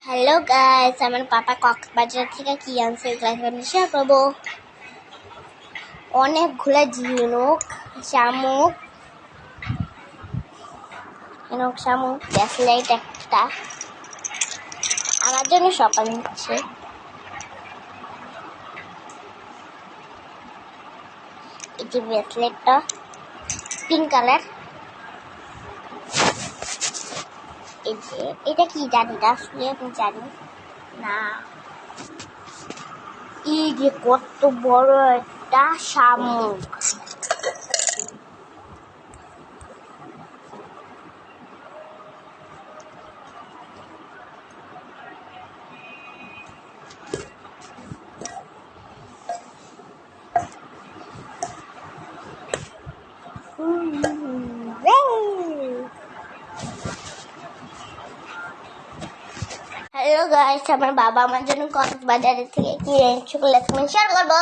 Hello guys, আমার পাপা কক্সবাজার থেকে কি আনছে শেয়ার করবো। অনেকগুলো ঝিনুক, শামুক, ব্রেসলেট একটা আমার জন্য শপিং হচ্ছে। এই যে ব্রেসলেটটা পিঙ্ক কালার। এই যে এটা কি জানি না, আসলে আমি জানি না। এই যে কত বড় একটা শামুক। হ্যালো গাইস, আমার বাবা আমার জন্য কক্সবাজার থেকে কি এনেছে শেয়ার করবো।